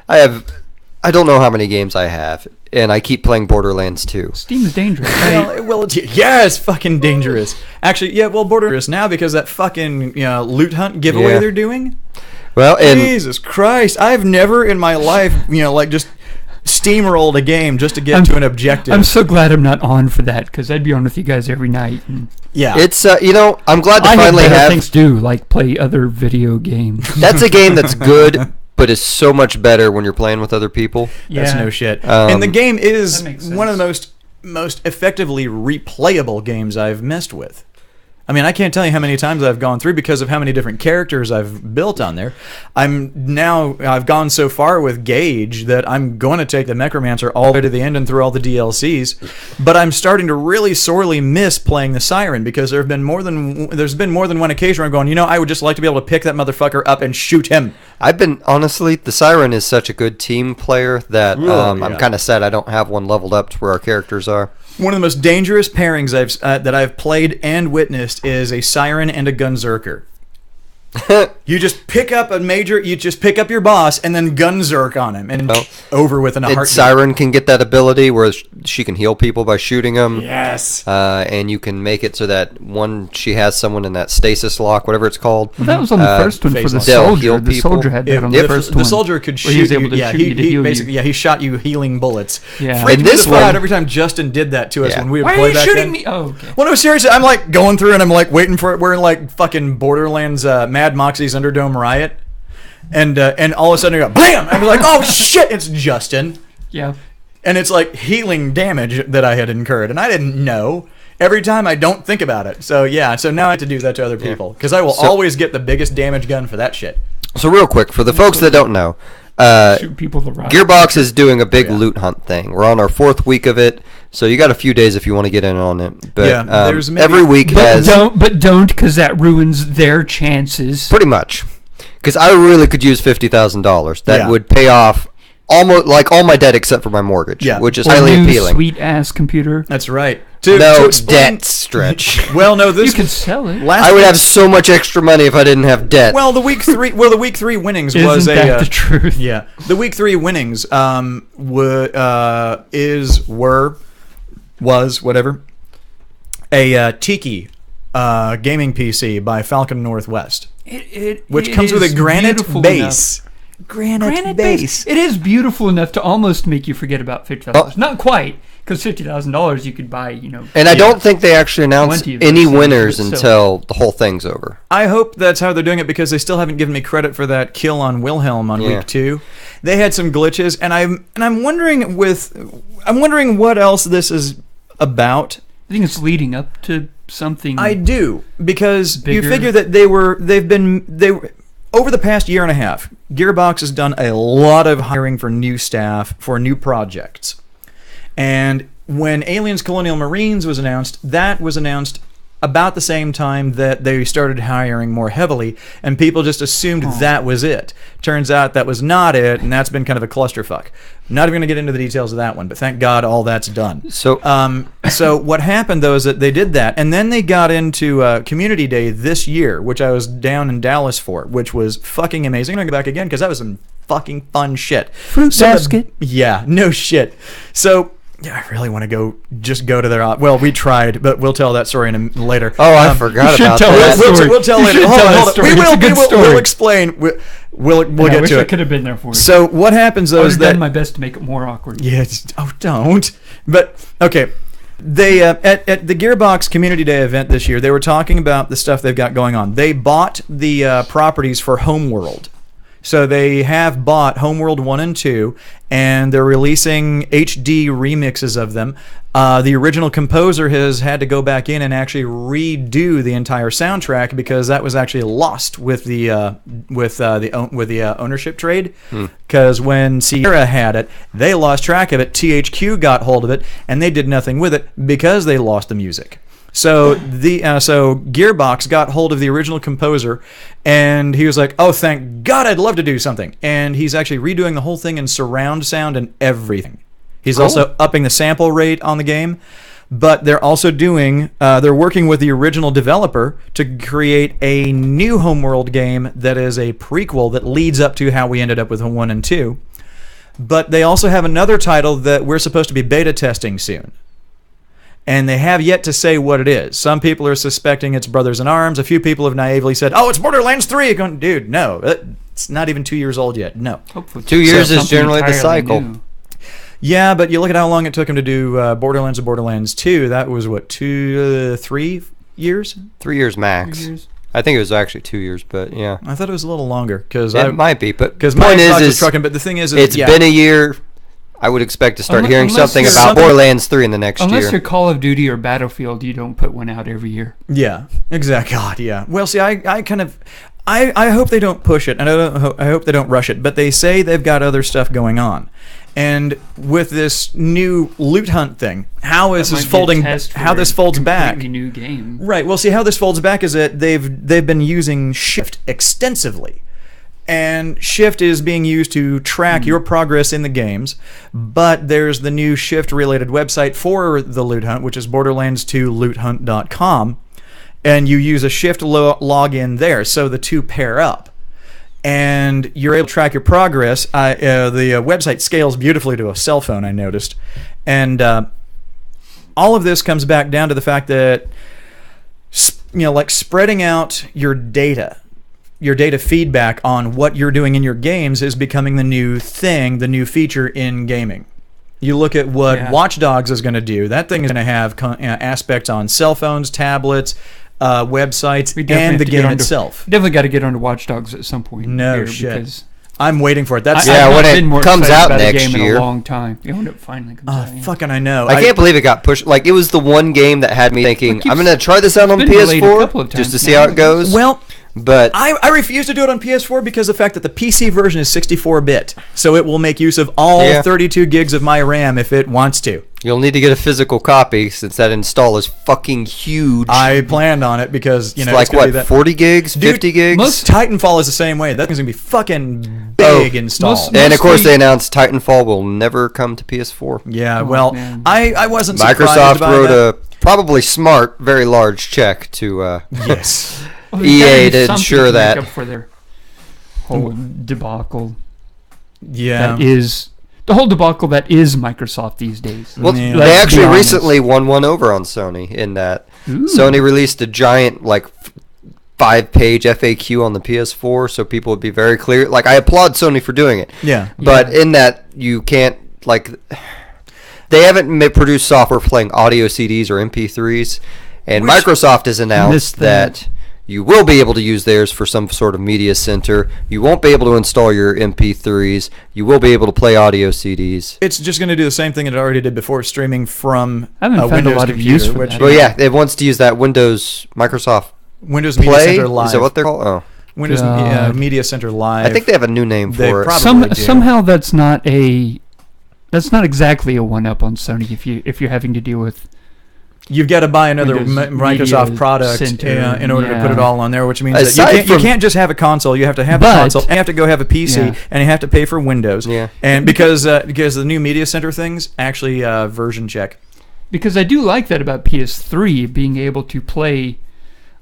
I don't know how many games I have, and I keep playing Borderlands 2. Steam is dangerous. Well, it's fucking dangerous. Actually, yeah, well, Borderlands now because that fucking loot hunt giveaway they're doing. Well, and Jesus Christ, I've never in my life, just steamrolled a game just to get to an objective. I'm so glad I'm not on for that because I'd be on with you guys every night. And yeah, it's I'm glad to finally have things to do, like play other video games. That's a game that's good, but is so much better when you're playing with other people. That's no shit. And the game is one of the most effectively replayable games I've messed with. I mean, I can't tell you how many times I've gone through because of how many different characters I've built on there. I've gone so far with Gage that I'm going to take the Necromancer all the way to the end and through all the DLCs. But I'm starting to really sorely miss playing the Siren because there's been more than one occasion where I'm going, I would just like to be able to pick that motherfucker up and shoot him. Honestly, the Siren is such a good team player that I'm kind of sad I don't have one leveled up to where our characters are. One of the most dangerous pairings that I've played and witnessed is a Siren and a Gunzerker. You just pick up your boss and then Gunzerk on him and over with in a heartbeat. Siren can get that ability where she can heal people by shooting them. Yes. And you can make it so that she has someone in that stasis lock, whatever it's called. Well, that was on the first one for the soldier. The soldier had that on the first one. The soldier could shoot you. He was able to shoot you to heal you. He shot you healing bullets. Yeah. Freaked me the fuck out every time Justin did that to us when we would play back then. Why are you shooting me? Oh, okay. Well, no, seriously, I'm like going through and I'm like waiting for it. We're in like fucking Borderlands Mad Moxie's Underdome Riot. And all of a sudden you go, BAM! I was like, oh shit, it's Justin. Yeah. And it's like healing damage that I had incurred. And I didn't know. Every time I don't think about it. So now I have to do that to other people. Because I will always get the biggest damage gun for that shit. So real quick, for the folks that don't know, shoot people with a rocket. Gearbox is doing a big loot hunt thing. We're on our 4th week of it. So you got a few days if you want to get in on it. But there's every week don't because that ruins their chances. Pretty much. Because I really could use $50,000. That would pay off almost like all my debt except for my mortgage, which is highly appealing. Sweet ass computer. That's right. Debt stretch. Well, no, you could sell it. I would have so much extra money if I didn't have debt. Well, the week 3 winnings was the truth. Yeah, the week 3 winnings was whatever a Tiki gaming PC by Falcon Northwest. Which comes with a granite base. Granite base. It is beautiful enough to almost make you forget about $50,000. Not quite, because $50,000 you could buy, And I don't think they actually announced any winners until the whole thing's over. I hope that's how they're doing it because they still haven't given me credit for that kill on Wilhelm on week 2. They had some glitches, and I'm wondering what else this is about. I think it's leading up to something. I do, because bigger. You figure that they were over the past year and a half, Gearbox has done a lot of hiring for new staff for new projects. And when Aliens Colonial Marines was announced, that was announced about the same time that they started hiring more heavily, and people just assumed that was it. Turns out that was not it, and that's been kind of a clusterfuck. I'm not even going to get into the details of that one, but thank God all that's done. So what happened, though, is that they did that, and then they got into Community Day this year, which I was down in Dallas for, which was fucking amazing. I'm going to go back again, because that was some fucking fun shit. Fruit basket. Yeah, no shit. So... yeah, I really want to go to their... well, we tried, but we'll tell that story later. Oh, I forgot about that. We'll tell later. Hold on. We'll explain. We'll get to it. I wish I could have been there for you. So what happens, though, is that... I've done my best to make it more awkward. Yeah, don't. But, okay. They at the Gearbox Community Day event this year, they were talking about the stuff they've got going on. They bought the properties for Homeworld. So they have bought Homeworld 1 and 2, and they're releasing HD remixes of them. The original composer has had to go back in and actually redo the entire soundtrack because that was actually lost with the ownership trade. Because when Sierra had it, they lost track of it. THQ got hold of it, and they did nothing with it because they lost the music. So so Gearbox got hold of the original composer, and he was like, "Oh, thank God! I'd love to do something." And he's actually redoing the whole thing in surround sound and everything. He's also upping the sample rate on the game, but they're also doing they're working with the original developer to create a new Homeworld game that is a prequel that leads up to how we ended up with 1 and 2. But they also have another title that we're supposed to be beta testing soon. And they have yet to say what it is. Some people are suspecting it's Brothers in Arms. A few people have naively said, oh, it's Borderlands 3. Going, dude, no. It's not even 2 years old yet. No. Hopefully 2 years is generally the cycle. New. Yeah, but you look at how long it took him to do Borderlands and Borderlands 2. That was, 3 years? 3 years max. 3 years? I think it was actually 2 years, but yeah. I thought it was a little longer. It might be, but because the my point Xbox is was trucking, but the thing is it's been a year. I would expect to start hearing something about Borderlands 3 in the next year. Unless you're Call of Duty or Battlefield, you don't put one out every year. Yeah, exactly. God, yeah. Well, see, I kind of... I hope they don't push it, and I hope they don't rush it, but they say they've got other stuff going on. And with this new loot hunt thing, how this folds back. New game. Right. Well, see, how this folds back is that they've been using Shift extensively. And Shift is being used to track your progress in the games, but there's the new Shift-related website for the Loot Hunt, which is borderlands2loothunt.com, and you use a Shift login there, so the two pair up. And you're able to track your progress. The website scales beautifully to a cell phone, I noticed. And all of this comes back down to the fact that, like spreading out your data feedback on what you're doing in your games is becoming the new thing, the new feature in gaming. You look at what Watch Dogs is going to do. That thing is going to have aspects on cell phones, tablets, websites, and the game itself. Definitely got to get onto Watch Dogs at some point. No shit. I'm waiting for it. When it comes out next year. In a long time. When it finally comes out. Fucking I know. I can't believe it got pushed. Like, it was the one game that had me thinking, I'm going to try this out on PS4 just to see how it goes. Well, but I refuse to do it on PS4 because of the fact that the PC version is 64-bit, so it will make use of all 32 gigs of my RAM if it wants to. You'll need to get a physical copy since that install is fucking huge. I planned on it because, it's like, what, 40 gigs, 50 gigs? Most Titanfall is the same way. That thing's going to be fucking big installed. And, of course, they announced Titanfall will never come to PS4. Yeah, I wasn't surprised Microsoft by wrote that. a probably smart, very large check to yes. EA to ensure that. Make up for their whole debacle. Yeah. That is... The whole debacle that is Microsoft these days. Well, they actually recently won one over on Sony in that Sony released a giant, 5-page FAQ on the PS4 so people would be very clear. Like, I applaud Sony for doing it. Yeah. But in that, you can't, they haven't produced software for playing audio CDs or MP3s, and Microsoft has announced that you will be able to use theirs for some sort of media center. You won't be able to install your MP3s. You will be able to play audio CDs. It's just going to do the same thing it already did before, streaming from I haven't found Windows a lot computer. Of use for that. Well, yeah, it wants to use that Microsoft Media Play. Center Live. Is that what they're called? Oh, Windows Media Center Live. I think they have a new name for it. Somehow that's not exactly a one-up on Sony if you're having to deal with. You've got to buy another Microsoft product in order to put it all on there, which means that you can't just have a console. You have to have a console, and you have to go have a PC, and you have to pay for Windows. Yeah. And because the new Media Center things actually version check. Because I do like that about PS3, being able to play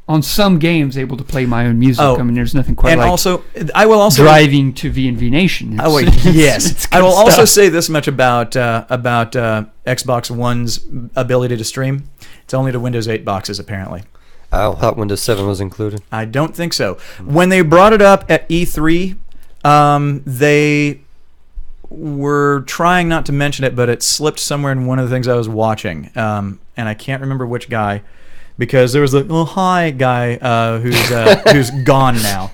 on some games, able to play my own music. I mean, there's nothing quite like. Also, I will also driving to VNV Nation. Yes. I will also say this much about Xbox One's ability to stream. It's only to Windows 8 boxes, apparently. I thought Windows 7 was included. I don't think so. When they brought it up at E3, they were trying not to mention it, but it slipped somewhere in one of the things I was watching, and I can't remember which guy. Because there was a hi guy who's gone now.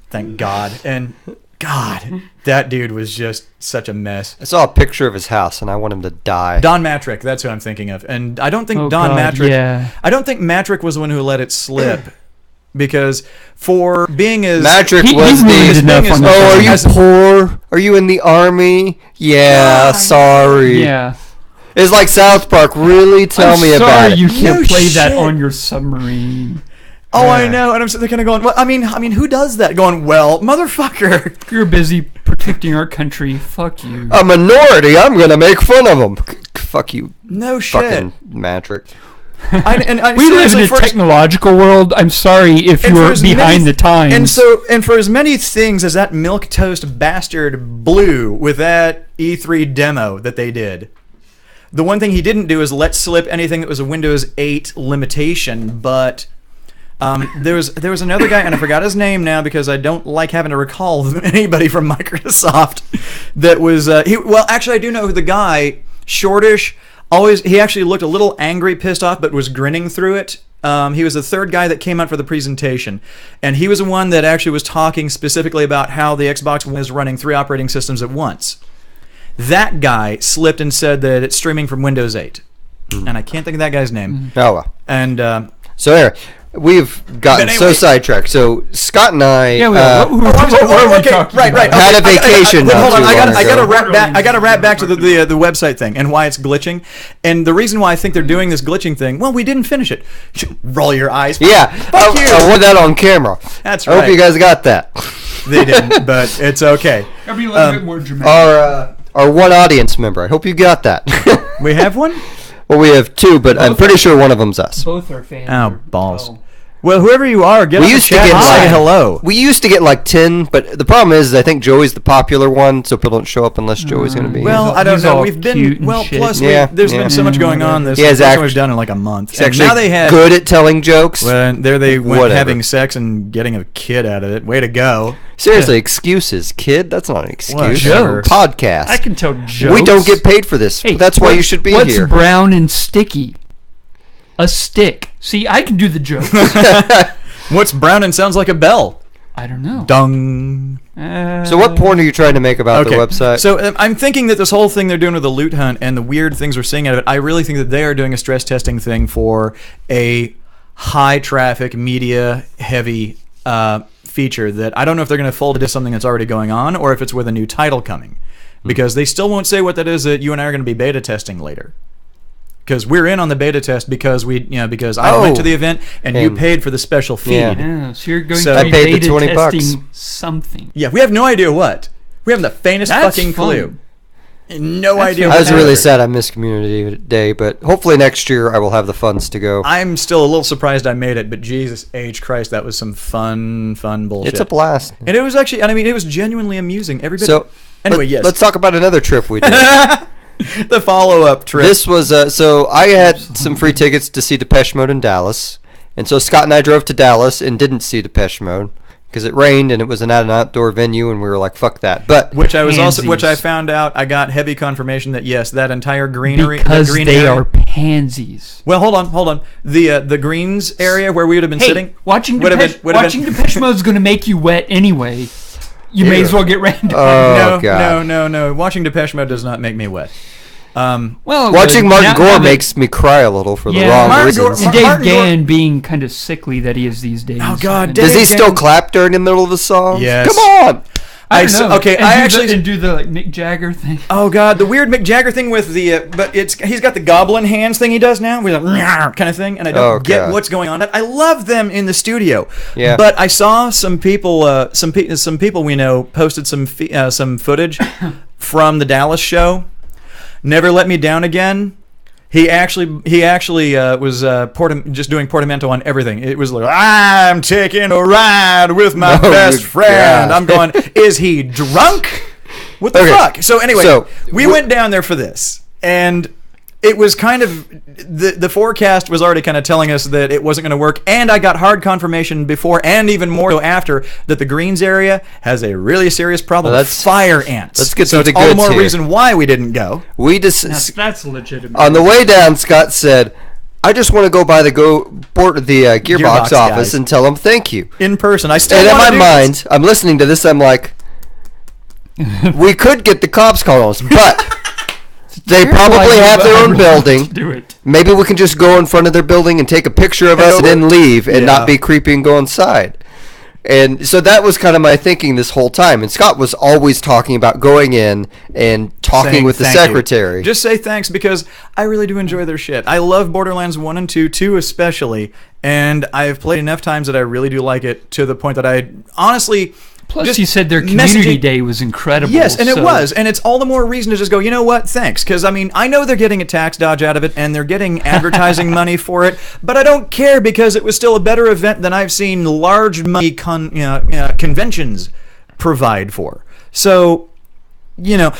Thank God. And God, that dude was just such a mess. I saw a picture of his house, and I want him to die. Don Matrick, that's who I'm thinking of. And I don't think Matrick. I don't think Matrick was the one who let it slip. Because for being as Matrick was are you poor? Are you in the army? Yeah, sorry. Yeah. It's like South Park. Really? Tell me about it. You can't play that on your submarine. Oh, I know. And I'm sitting there kind of going, well, I mean, who does that? Going, well, motherfucker. You're busy protecting our country. Fuck you. A minority. I'm going to make fun of them. Fuck you. No shit. Fucking Matrick. We live in a technological world. I'm sorry if you're behind the times. And for as many things as that milquetoast bastard blew with that E3 demo that they did, the one thing he didn't do is let slip anything that was a Windows 8 limitation. But there was another guy, and I forgot his name now because I don't like having to recall anybody from Microsoft. That was actually I do know the guy, shortish. He actually looked a little angry, pissed off, but was grinning through it. He was the third guy that came out for the presentation, and he was the one that actually was talking specifically about how the Xbox One is running 3 operating systems at once. That guy slipped and said that it's streaming from Windows 8, and I can't think of that guy's name. Oh, well. And so anyway, we've gotten so sidetracked. So Scott and I Right. had a vacation. Hold on, I got to wrap back to the website thing and why it's glitching. And the reason why I think they're doing this glitching thing, well, we didn't finish it. Roll your eyes. Yeah, Fuck you. I want that on camera. That's I right. hope you guys got that. They didn't, but it's okay. I'll be a little bit more dramatic. Our one audience member. I hope you got that. We have one? Well, we have 2, but I'm pretty sure one of them's us. Both are fans. Oh, balls. Well, whoever you are, get on the chat and say hello. We used to get like 10, but the problem is I think Joey's the popular one, so people don't show up unless Joey's going to be. Well, I don't know. We've been plus there's been so much going on. This we've done in like a month. He's actually now they had good at telling jokes. Well, there they went having sex and getting a kid out of it. Way to go! Seriously, excuses, kid. That's not an excuse. Jokes. Podcast. I can tell jokes. We don't get paid for this. Hey, that's why you should be here. What's brown and sticky? A stick. See, I can do the jokes. What's brown and sounds like a bell? I don't know. Dung. So what point are you trying to make about the website? So I'm thinking that this whole thing they're doing with the loot hunt and the weird things we're seeing out of it, I really think that they are doing a stress testing thing for a high traffic, media heavy feature that I don't know if they're going to fold it to something that's already going on or if it's with a new title coming. Because they still won't say what that is that you and I are going to be beta testing later. Because we're in on the beta test because I went to the event and you paid for the special feed. Yeah, so you're going to be beta testing something. Yeah, we have no idea what. We haven't the faintest fucking clue. No idea. I was really sad I missed Community Day, but hopefully next year I will have the funds to go. I'm still a little surprised I made it, but Jesus H. Christ, that was some fun bullshit. It's a blast. And it was actually, it was genuinely amusing. Every bit. So, anyway, yes. Let's talk about another trip we did. The follow-up trip. This was so I had some free tickets to see Depeche Mode in Dallas, and so Scott and I drove to Dallas and didn't see Depeche Mode because it rained and it was at an outdoor venue, and we were like, "Fuck that!" But which I found out, I got heavy confirmation that yes, that entire greenery because they are pansies. Well, hold on. The greens area where we would have been sitting, watching Depeche Mode is going to make you wet anyway. You may as well get rained on. No. Watching Depeche Mode does not make me wet. Watching Martin Gore makes me cry a little for the wrong reasons. And Dave Gann being kind of sickly that he is these days. Oh God! Does he still clap during the middle of the song? Yes. Come on. I don't know. Okay, I actually do the like Mick Jagger thing. Oh God, the weird Mick Jagger thing with the but he's got the goblin hands thing he does now with a kind of thing, and I don't get what's going on. I love them in the studio. Yeah. But I saw some people, some people we know posted some footage from the Dallas show. Never Let Me Down Again. He actually was just doing portamento on everything. It was like, I'm taking a ride with my best friend. I'm going, is he drunk? What the fuck? So anyway, we went down there for this, and it was kind of the forecast was already kind of telling us that it wasn't going to work, and I got hard confirmation before and even more so after that the greens area has a really serious problem with fire ants. Let's get so it's all the more reason why we didn't go. That's legitimate. On the way down, Scott said, I just want to go by the Gearbox office and tell them thank you in person. And in my mind, I'm listening to this. I'm like, we could get the cops called on us, but they probably have their own building. Maybe we can just go in front of their building and take a picture of us and then leave and not be creepy and go inside. And so that was kind of my thinking this whole time. And Scott was always talking about going in and talking with the secretary. Just say thanks because I really do enjoy their shit. I love Borderlands 1 and 2 especially. And I've played enough times that I really do like it to the point that I honestly, Plus, just you said their community day was incredible. Yes, and it was. And it's all the more reason to just go, you know what, thanks. Because, I mean, I know they're getting a tax dodge out of it, and they're getting advertising money for it, but I don't care because it was still a better event than I've seen large money conventions provide for. So, you know,